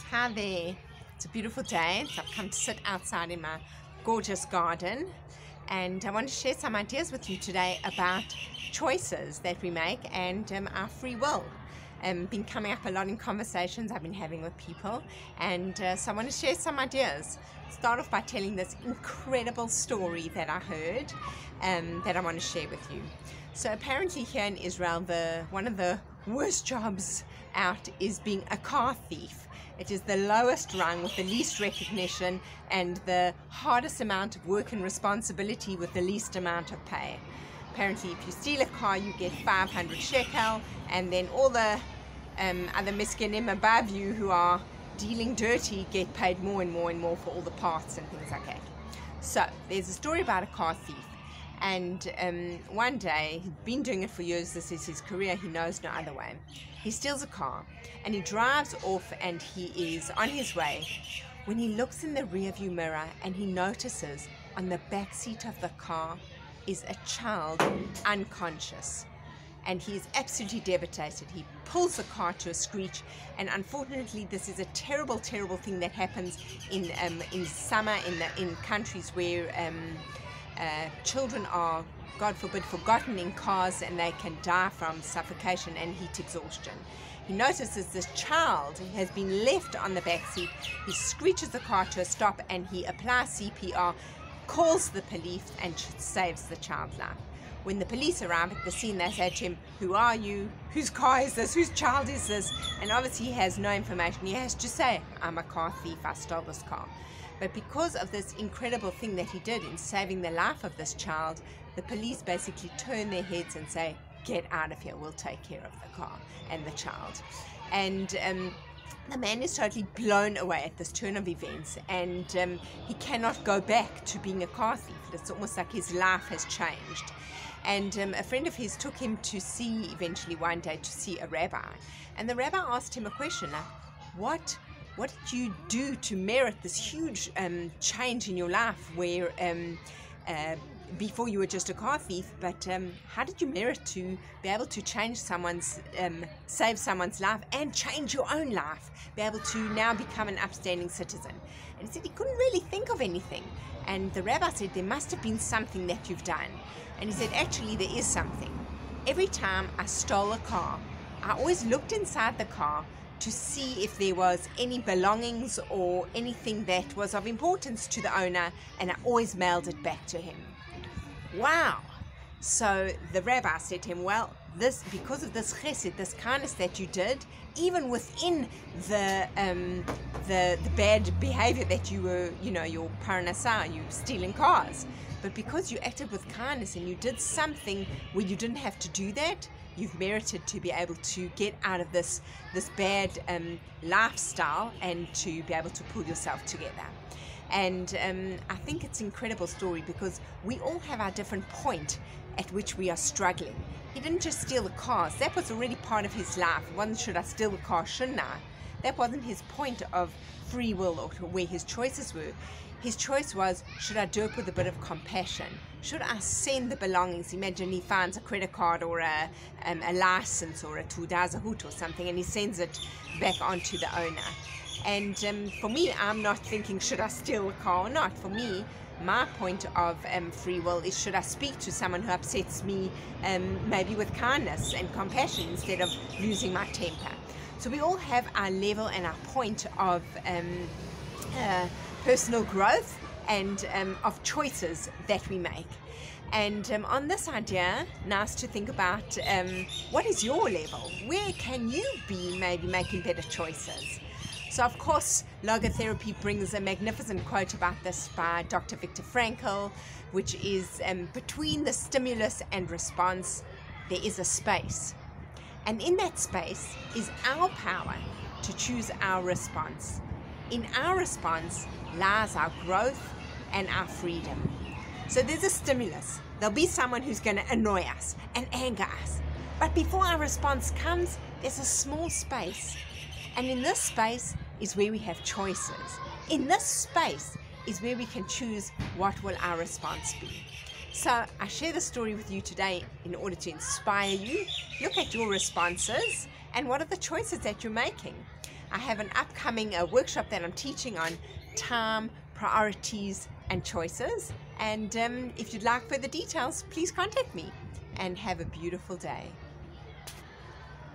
Hi there, it's a beautiful day. So I've come to sit outside in my gorgeous garden, and I want to share some ideas with you today about choices that we make and our free will. Been coming up a lot in conversations I've been having with people, and so I want to share some ideas. Start off by telling this incredible story that I heard that I want to share with you. So apparently here in Israel, one of the worst jobs out is being a car thief. It is the lowest rung with the least recognition and the hardest amount of work and responsibility with the least amount of pay. Apparently, if you steal a car, you get 500 shekel, and then all the other miskinim above you who are dealing dirty get paid more and more and more for all the parts and things like that. So there's a story about a car thief. And one day, he'd been doing it for years, this is his career, he knows no other way. He steals a car and he drives off, and he is on his way when he looks in the rearview mirror and he notices on the back seat of the car is a child unconscious. And he is absolutely devastated. He pulls the car to a screech, and unfortunately this is a terrible, terrible thing that happens in summer in countries where children are, God forbid, forgotten in cars, and they can die from suffocation and heat exhaustion. He notices this child has been left on the back seat. He screeches the car to a stop and he applies CPR, calls the police, and saves the child's life. When the police arrive at the scene, they say to him, "Who are you? Whose car is this? Whose child is this?" And obviously he has no information. He has to say, "I'm a car thief, I stole this car." But because of this incredible thing that he did in saving the life of this child, the police basically turn their heads and say, "Get out of here, we'll take care of the car and the child." And the man is totally blown away at this turn of events, and he cannot go back to being a car thief. It's almost like his life has changed. And a friend of his took him to see, eventually one day, to see a rabbi. And the rabbi asked him a question like, what did you do to merit this huge change in your life where before you were just a car thief, but how did you merit to be able to change save someone's life and change your own life, be able to now become an upstanding citizen? And he said he couldn't really think of anything. And the rabbi said, there must have been something that you've done. And he said, actually, there is something. Every time I stole a car, I always looked inside the car to see if there was any belongings or anything that was of importance to the owner, and I always mailed it back to him. Wow! So the rabbi said to him, well, because of this chesed, this kindness that you did, even within the bad behavior that you were, your parnasah, you stealing cars, but because you acted with kindness and you did something where you didn't have to do that, you've merited to be able to get out of this bad lifestyle and to be able to pull yourself together. And I think it's an incredible story because we all have our different point at which we are struggling. He didn't just steal the cars. That was already part of his life. It wasn't, should I steal the car, shouldn't I? That wasn't his point of free will or where his choices were. His choice was, should I do it with a bit of compassion? Should I send the belongings? Imagine he finds a credit card or a license or a Taudat Zahut or something, and he sends it back onto the owner. And for me, I'm not thinking, should I steal a car or not? For me, my point of free will is, should I speak to someone who upsets me, maybe with kindness and compassion instead of losing my temper? So we all have our level and our point of personal growth and of choices that we make. And on this idea, nice to think about what is your level? Where can you be maybe making better choices? So of course, logotherapy brings a magnificent quote about this by Dr. Victor Frankl, which is between the stimulus and response, there is a space. And in that space is our power to choose our response. In our response lies our growth and our freedom. So there's a stimulus. There'll be someone who's going to annoy us and anger us. But before our response comes, there's a small space. And in this space is where we have choices. In this space is where we can choose what will our response be. So I share the story with you today in order to inspire you. Look at your responses and what are the choices that you're making. I have an upcoming workshop that I'm teaching on time, priorities, and choices. And if you'd like further details, please contact me, and have a beautiful day.